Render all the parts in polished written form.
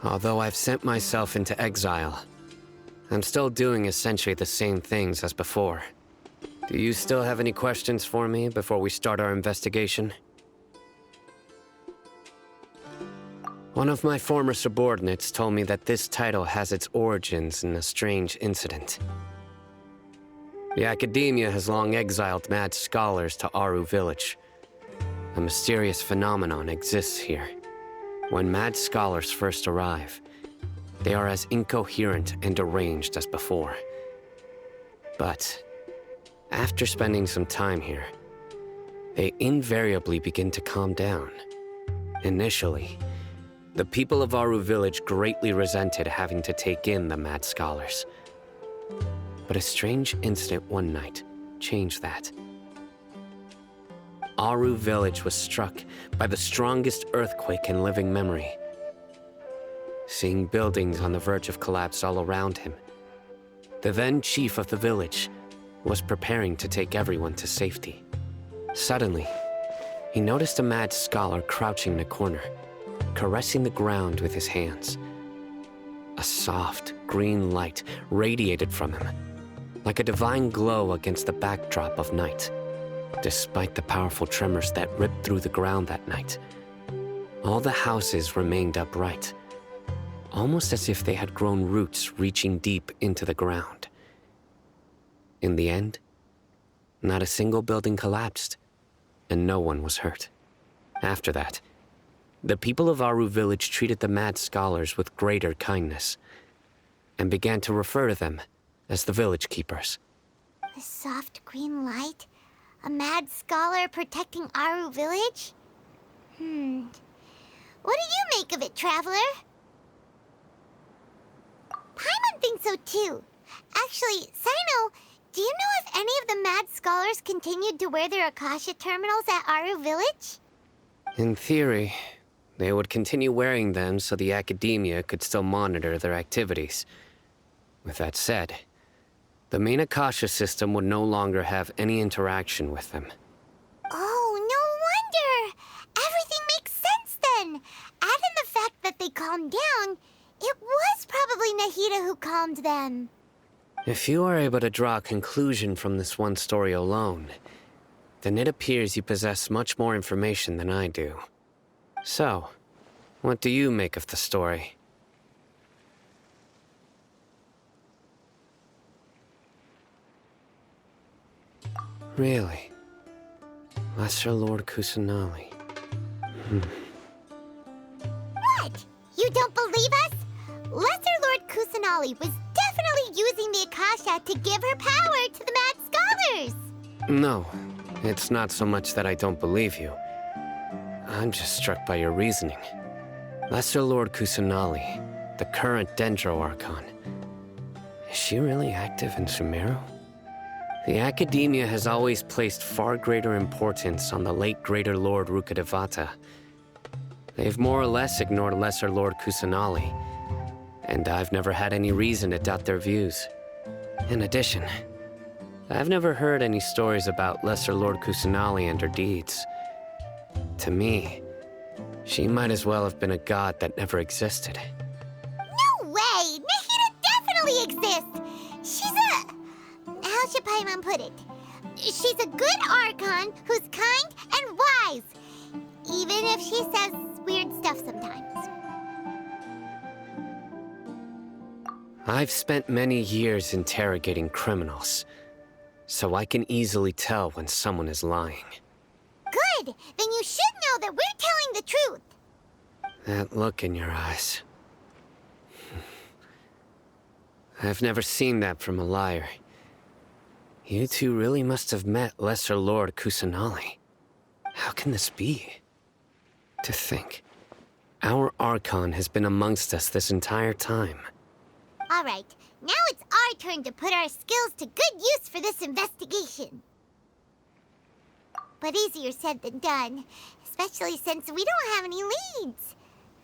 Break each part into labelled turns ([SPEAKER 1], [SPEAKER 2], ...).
[SPEAKER 1] Although I've sent myself into exile, I'm still doing essentially the same things as before. Do you still have any questions for me before we start our investigation? One of my former subordinates told me that this title has its origins in a strange incident. The Academia has long exiled mad scholars to Aru Village. A mysterious phenomenon exists here. When mad scholars first arrive, they are as incoherent and deranged as before. But after spending some time here, they invariably begin to calm down. Initially, the people of Aru Village greatly resented having to take in the mad scholars. But a strange incident one night changed that. Aru Village was struck by the strongest earthquake in living memory. Seeing buildings on the verge of collapse all around him, the then chief of the village was preparing to take everyone to safety. Suddenly, he noticed a mad scholar crouching in a corner, caressing the ground with his hands. A soft, green light radiated from him, like a divine glow against the backdrop of night. Despite the powerful tremors that ripped through the ground that night, all the houses remained upright, almost as if they had grown roots reaching deep into the ground. In the end, not a single building collapsed, and no one was hurt. After that, the people of Aru Village treated the mad scholars with greater kindness, and began to refer to them as the village keepers.
[SPEAKER 2] The soft green light? A mad scholar protecting Aru Village? What do you make of it, Traveler? Paimon thinks so too. Actually, Sino, do you know if any of the mad scholars continued to wear their Akasha terminals at Aru Village?
[SPEAKER 1] In theory, they would continue wearing them so the Academia could still monitor their activities. With that said, the main Akasha system would no longer have any interaction with them.
[SPEAKER 2] Oh, no wonder! Everything makes sense then! Add in the fact that they calmed down, it was probably Nahida who calmed them.
[SPEAKER 1] If you are able to draw a conclusion from this one story alone, then it appears you possess much more information than I do. So, what do you make of the story? Really? Lesser Lord Kusanali.
[SPEAKER 2] What? You don't believe us? Lesser Lord Kusanali was definitely using the Akasha to give her power to the mad scholars!
[SPEAKER 1] No, it's not so much that I don't believe you. I'm just struck by your reasoning. Lesser Lord Kusanali, the current Dendro Archon. Is she really active in Sumeru? The Academia has always placed far greater importance on the late Greater Lord Rukkhadevata. They've more or less ignored Lesser Lord Kusanali, and I've never had any reason to doubt their views. In addition, I've never heard any stories about Lesser Lord Kusanali and her deeds. To me, she might as well have been a god that never existed.
[SPEAKER 2] No way! Nahida definitely exists! She's a... how should Paimon put it? She's a good Archon who's kind and wise, even if she says weird stuff sometimes.
[SPEAKER 1] I've spent many years interrogating criminals, so I can easily tell when someone is lying.
[SPEAKER 2] Good! Then you should know that we're telling the truth.
[SPEAKER 1] That look in your eyes. I've never seen that from a liar. You two really must have met Lesser Lord Kusanali. How can this be? To think, our Archon has been amongst us this entire time.
[SPEAKER 2] All right, now it's our turn to put our skills to good use for this investigation. but easier said than done. Especially since we don't have any leads.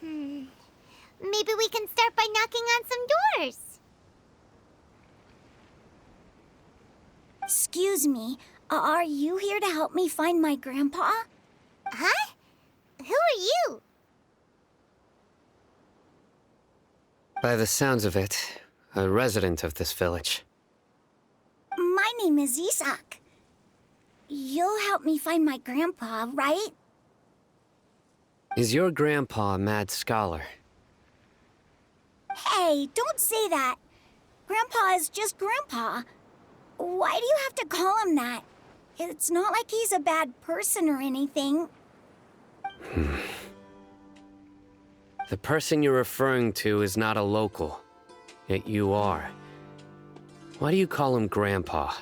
[SPEAKER 2] Maybe we can start by knocking on some doors.
[SPEAKER 3] Excuse me, are you here to help me find my grandpa?
[SPEAKER 2] Huh? Who are you?
[SPEAKER 1] By the sounds of it, a resident of this village.
[SPEAKER 3] My name is Isak. You'll help me find my grandpa, right?
[SPEAKER 1] Is your grandpa a mad scholar?
[SPEAKER 3] Hey, don't say that. Grandpa is just Grandpa. Why do you have to call him that? It's not like he's a bad person or anything.
[SPEAKER 1] The person you're referring to is not a local, yet you are. Why do you call him Grandpa?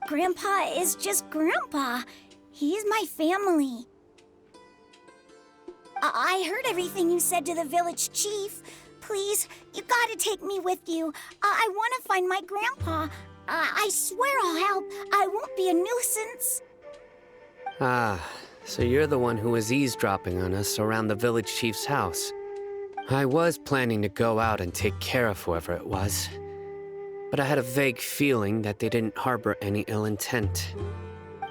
[SPEAKER 3] Grandpa is just Grandpa. He's my family. I heard everything you said to the village chief. Please, you gotta take me with you. I want to find my grandpa. I swear I'll help. I won't be a nuisance.
[SPEAKER 1] Ah, so you're the one who was eavesdropping on us around the village chief's house. I was planning to go out and take care of whoever it was, but I had a vague feeling that they didn't harbor any ill intent.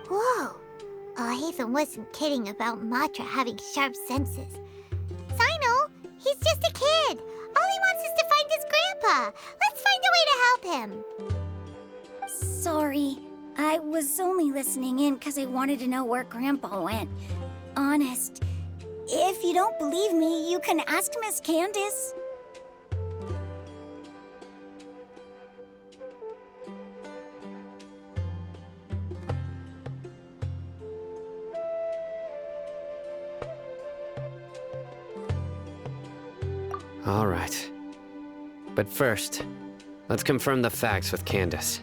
[SPEAKER 2] Whoa. Ethan wasn't kidding about Matra having sharp senses. Sino, he's just a kid. All he wants is to find his grandpa. Let's find a way to help him.
[SPEAKER 3] Sorry, I was only listening in because I wanted to know where Grandpa went. Honest. If you don't believe me, you can ask Miss Candace.
[SPEAKER 1] All right. But first, let's confirm the facts with Candace.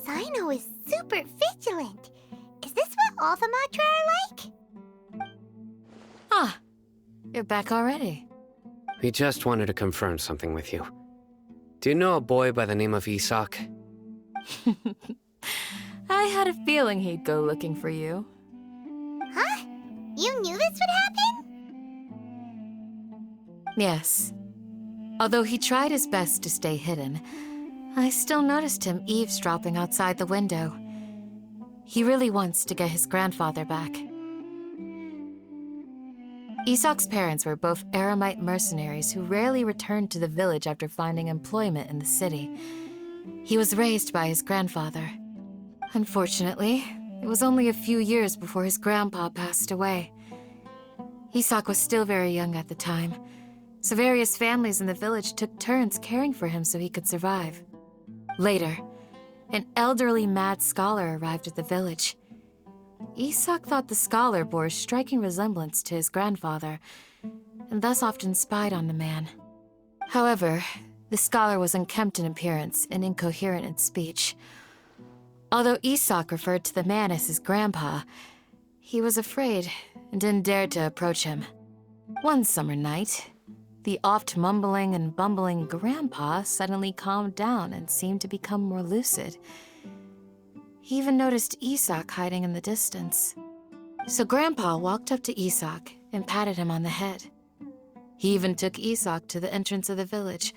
[SPEAKER 2] Sino is super vigilant. Is this what all the Matra are like?
[SPEAKER 4] Ah, you're back already.
[SPEAKER 1] We just wanted to confirm something with you. Do you know a boy by the name of Isak?
[SPEAKER 4] I had a feeling he'd go looking for you.
[SPEAKER 2] Huh? You knew this would happen?
[SPEAKER 4] Yes. Although he tried his best to stay hidden, I still noticed him eavesdropping outside the window. He really wants to get his grandfather back. Isak's parents were both Aramite mercenaries who rarely returned to the village after finding employment in the city. He was raised by his grandfather. Unfortunately, it was only a few years before his grandpa passed away. Isak was still very young at the time, so various families in the village took turns caring for him so he could survive. Later, an elderly mad scholar arrived at the village. Isak thought the scholar bore a striking resemblance to his grandfather, and thus often spied on the man. However, the scholar was unkempt in appearance and incoherent in speech. Although Isak referred to the man as his grandpa, he was afraid and didn't dare to approach him. One summer night, the oft mumbling and bumbling grandpa suddenly calmed down and seemed to become more lucid. He even noticed Isak hiding in the distance. So Grandpa walked up to Isak and patted him on the head. He even took Isak to the entrance of the village,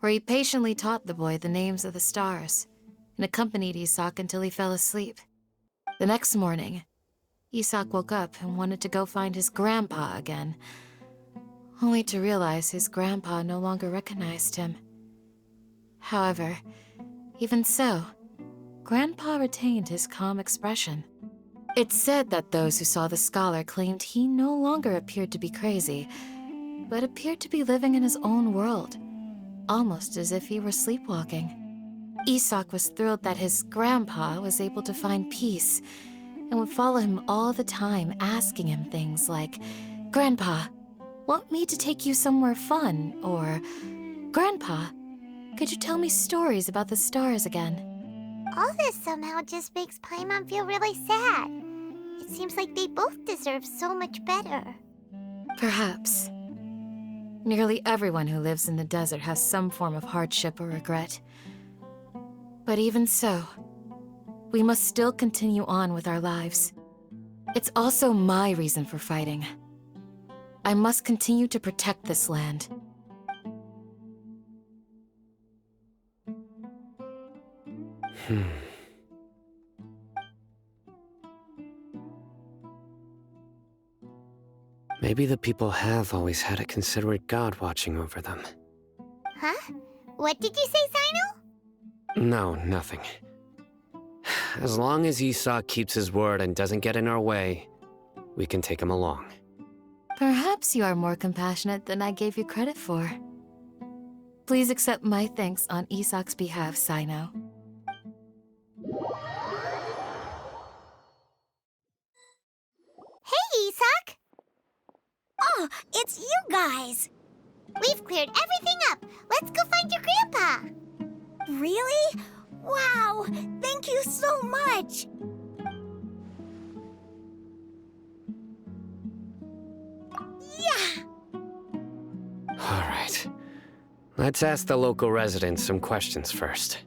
[SPEAKER 4] where he patiently taught the boy the names of the stars and accompanied Isak until he fell asleep. The next morning, Isak woke up and wanted to go find his grandpa again, only to realize his grandpa no longer recognized him. However, even so, Grandpa retained his calm expression. It's said that those who saw the scholar claimed he no longer appeared to be crazy, but appeared to be living in his own world, almost as if he were sleepwalking. Isak was thrilled that his grandpa was able to find peace and would follow him all the time, asking him things like, "Grandpa, Want me to take you somewhere fun? Or, Grandpa, could you tell me stories about the stars again?
[SPEAKER 2] All this somehow just makes Paimon feel really sad. It seems like they both deserve so much better.
[SPEAKER 4] Perhaps. Nearly everyone who lives in the desert has some form of hardship or regret. But even so, we must still continue on with our lives. It's also my reason for fighting. I must continue to protect this land.
[SPEAKER 1] Maybe the people have always had a considerate god watching over them.
[SPEAKER 2] Huh? What did you say, Sino?
[SPEAKER 1] No, nothing. As long as Esau keeps his word and doesn't get in our way, we can take him along.
[SPEAKER 4] Perhaps you are more compassionate than I gave you credit for. Please accept my thanks on Isak's behalf, Sino.
[SPEAKER 2] Hey, Isak!
[SPEAKER 3] Oh, it's you guys!
[SPEAKER 2] We've cleared everything up. Let's go find your grandpa.
[SPEAKER 3] Really? Wow! Thank you so much! Yeah!
[SPEAKER 1] All right. Let's ask the local residents some questions first.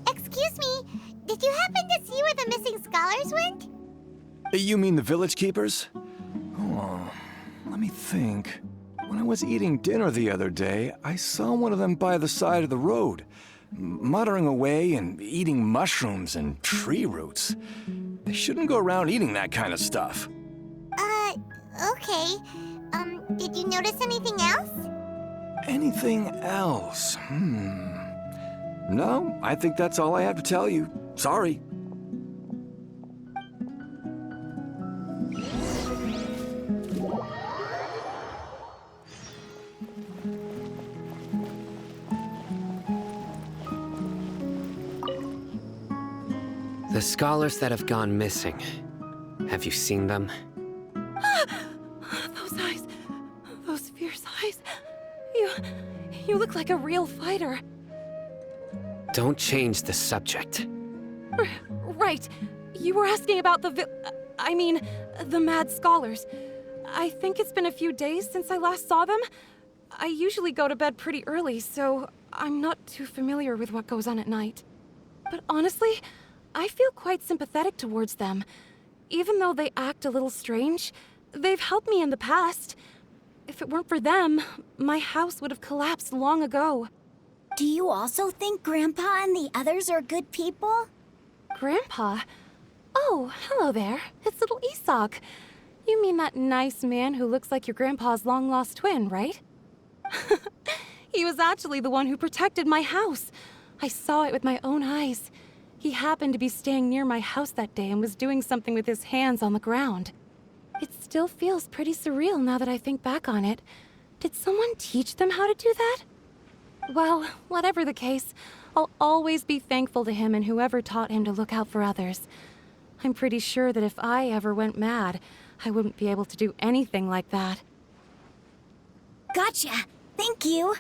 [SPEAKER 2] Excuse me, did you happen to see where the missing scholars went?
[SPEAKER 5] You mean the village keepers? Oh, let me think. When I was eating dinner the other day, I saw one of them by the side of the road, muttering away and eating mushrooms and tree roots. They shouldn't go around eating that kind of stuff.
[SPEAKER 2] Okay. Did you notice anything else?
[SPEAKER 5] Anything else? No, I think that's all I have to tell you. Sorry.
[SPEAKER 1] The scholars that have gone missing. Have you seen them?
[SPEAKER 6] Those eyes. Those fierce eyes. You look like a real fighter.
[SPEAKER 1] Don't change the subject.
[SPEAKER 6] Right. You were asking about the mad scholars. I think it's been a few days since I last saw them. I usually go to bed pretty early, so I'm not too familiar with what goes on at night. But honestly, I feel quite sympathetic towards them. Even though they act a little strange, they've helped me in the past. If it weren't for them, my house would have collapsed long ago.
[SPEAKER 3] Do you also think Grandpa and the others are good people?
[SPEAKER 6] Grandpa? Oh, hello there. It's little Isak. You mean that nice man who looks like your grandpa's long-lost twin, right? He was actually the one who protected my house. I saw it with my own eyes. He happened to be staying near my house that day and was doing something with his hands on the ground. It still feels pretty surreal now that I think back on it. Did someone teach them how to do that? Well, whatever the case, I'll always be thankful to him and whoever taught him to look out for others. I'm pretty sure that if I ever went mad, I wouldn't be able to do anything like that.
[SPEAKER 3] Gotcha! Thank you!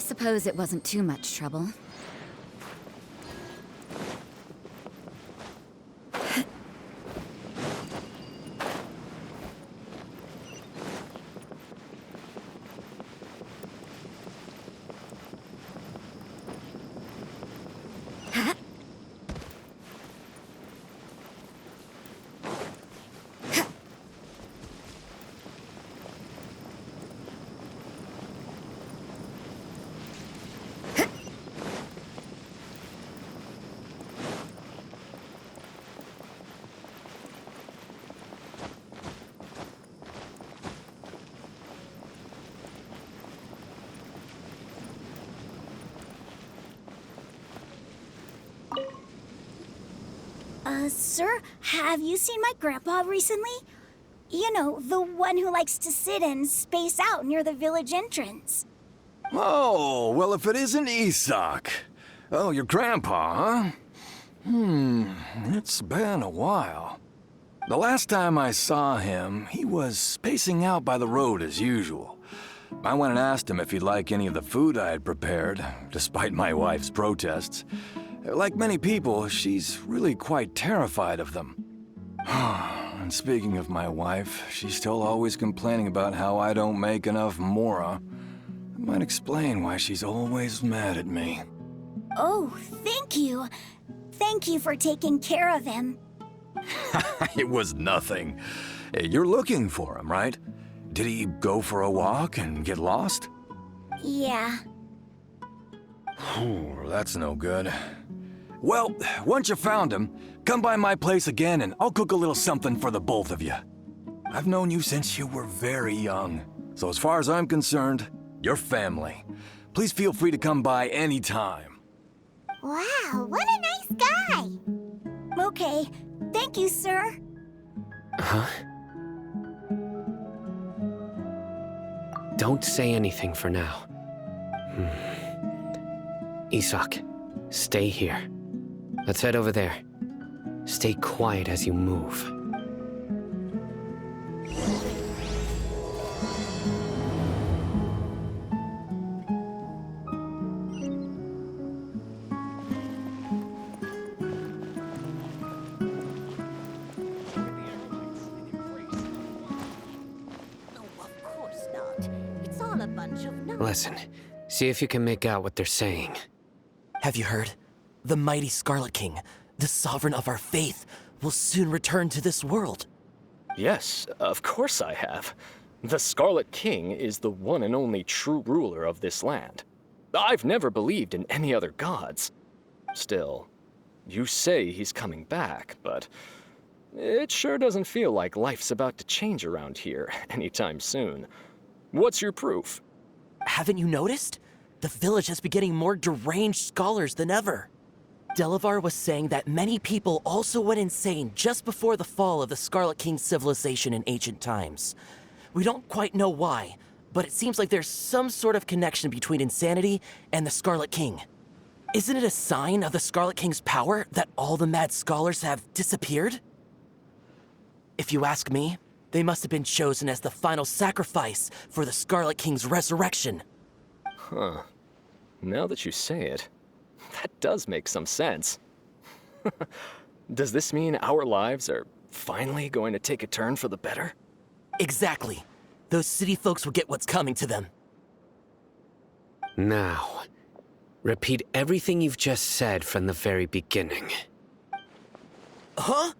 [SPEAKER 3] suppose it wasn't too much trouble. Sir, have you seen my grandpa recently? You know, the one who likes to sit and space out near the village entrance.
[SPEAKER 5] Oh, well, if it isn't Isak. Oh, your grandpa, huh? It's been a while. The last time I saw him, he was spacing out by the road as usual. I went and asked him if he'd like any of the food I had prepared, despite my wife's protests. Like many people, she's really quite terrified of them. And speaking of my wife, she's still always complaining about how I don't make enough mora. That might explain why she's always mad at me.
[SPEAKER 3] Oh, thank you. Thank you for taking care of him.
[SPEAKER 5] It was nothing. You're looking for him, right? Did he go for a walk and get lost?
[SPEAKER 3] Yeah.
[SPEAKER 5] That's no good. Well, once you found him, come by my place again and I'll cook a little something for the both of you. I've known you since you were very young, so as far as I'm concerned, you're family. Please feel free to come by anytime.
[SPEAKER 2] Wow, what a nice guy!
[SPEAKER 3] Okay. Thank you, sir.
[SPEAKER 1] Huh? Don't say anything for now. Isak, stay here. Let's head over there. Stay quiet as you move. Listen, see if you can make out what they're saying.
[SPEAKER 7] Have you heard? The mighty Scarlet King, the sovereign of our faith, will soon return to this world.
[SPEAKER 8] Yes, of course I have. The Scarlet King is the one and only true ruler of this land. I've never believed in any other gods. Still, you say he's coming back, but it sure doesn't feel like life's about to change around here anytime soon. What's your proof?
[SPEAKER 7] Haven't you noticed? The village has been getting more deranged scholars than ever. Delavar was saying that many people also went insane just before the fall of the Scarlet King's civilization in ancient times. We don't quite know why, but it seems like there's some sort of connection between insanity and the Scarlet King. Isn't it a sign of the Scarlet King's power that all the mad scholars have disappeared? If you ask me, they must have been chosen as the final sacrifice for the Scarlet King's resurrection.
[SPEAKER 8] Huh. Now that you say it, that does make some sense. Does this mean our lives are finally going to take a turn for the better?
[SPEAKER 7] Exactly. Those city folks will get what's coming to them.
[SPEAKER 1] Now, repeat everything you've just said from the very beginning.
[SPEAKER 7] Huh?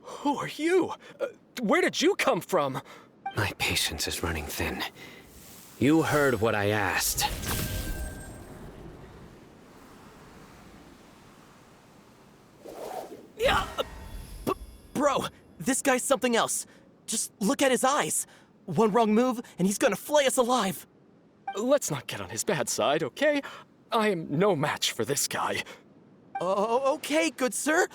[SPEAKER 8] Who are you? Where did you come from?
[SPEAKER 1] My patience is running thin. You heard what I asked.
[SPEAKER 7] Yeah, bro, this guy's something else. Just look at his eyes. One wrong move, and he's gonna flay us alive.
[SPEAKER 8] Let's not get on his bad side, okay? I am no match for this guy.
[SPEAKER 7] Oh, okay, good sir.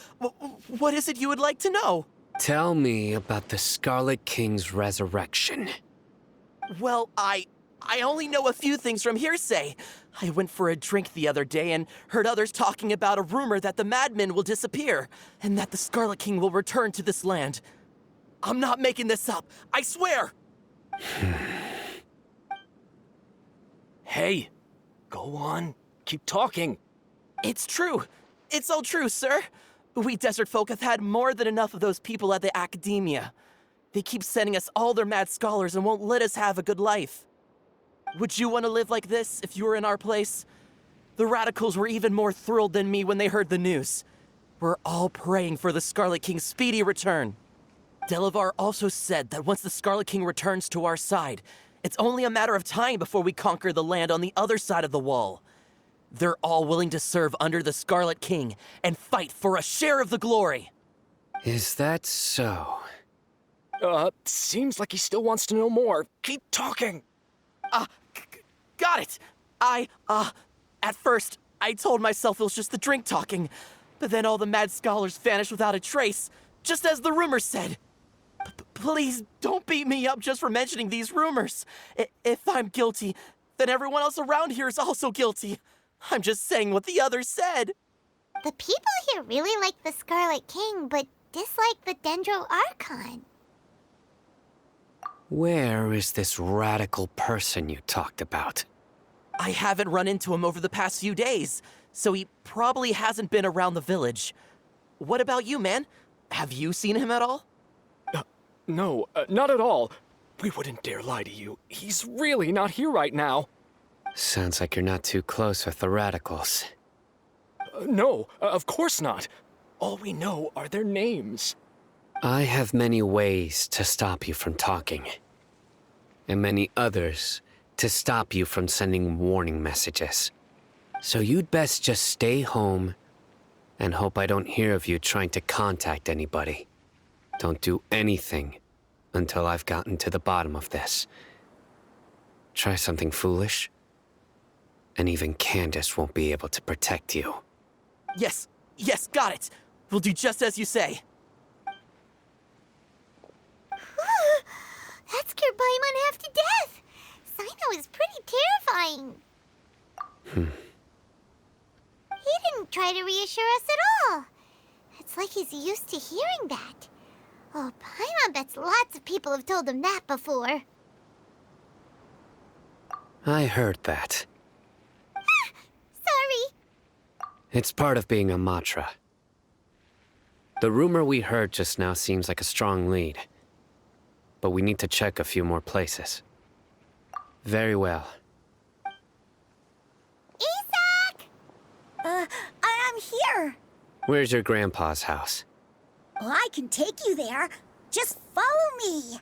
[SPEAKER 7] What is it you would like to know?
[SPEAKER 1] Tell me about the Scarlet King's resurrection.
[SPEAKER 7] Well, I only know a few things from hearsay. I went for a drink the other day and heard others talking about a rumor that the madmen will disappear and that the Scarlet King will return to this land. I'm not making this up, I swear!
[SPEAKER 8] Hey, go on. Keep talking.
[SPEAKER 7] It's true. It's all true, sir. We desert folk have had more than enough of those people at the academia. They keep sending us all their mad scholars and won't let us have a good life. Would you want to live like this if you were in our place? The radicals were even more thrilled than me when they heard the news. We're all praying for the Scarlet King's speedy return. Delavar also said that once the Scarlet King returns to our side, it's only a matter of time before we conquer the land on the other side of the wall. They're all willing to serve under the Scarlet King and fight for a share of the glory.
[SPEAKER 1] Is that so?
[SPEAKER 8] Seems like he still wants to know more. Keep talking.
[SPEAKER 7] Got it. At first, I told myself it was just the drink talking, but then all the mad scholars vanished without a trace, just as the rumors said. Please don't beat me up just for mentioning these rumors. If I'm guilty, then everyone else around here is also guilty. I'm just saying what the others said.
[SPEAKER 2] The people here really like the Scarlet King, but dislike the Dendro Archon.
[SPEAKER 1] Where is this radical person you talked about?
[SPEAKER 7] I haven't run into him over the past few days, so he probably hasn't been around the village. What about you, man? Have you seen him at all?
[SPEAKER 8] No, not at all. We wouldn't dare lie to you. He's really not here right now.
[SPEAKER 1] Sounds like you're not too close with the radicals.
[SPEAKER 8] No, of course not. All we know are their names.
[SPEAKER 1] I have many ways to stop you from talking, and many others to stop you from sending warning messages. So you'd best just stay home and hope I don't hear of you trying to contact anybody. Don't do anything until I've gotten to the bottom of this. Try something foolish, and even Candace won't be able to protect you.
[SPEAKER 7] Yes, got it. We'll do just as you say.
[SPEAKER 2] That scared Paimon half to death. Sino is pretty terrifying. He didn't try to reassure us at all. It's like he's used to hearing that. Oh, Paimon bets lots of people have told him that before.
[SPEAKER 1] I heard that.
[SPEAKER 2] Sorry.
[SPEAKER 1] It's part of being a Matra. The rumor we heard just now seems like a strong lead. But we need to check a few more places. Very well.
[SPEAKER 2] Isak!
[SPEAKER 3] I'm here.
[SPEAKER 1] Where's your grandpa's house?
[SPEAKER 3] Well, I can take you there. Just follow me.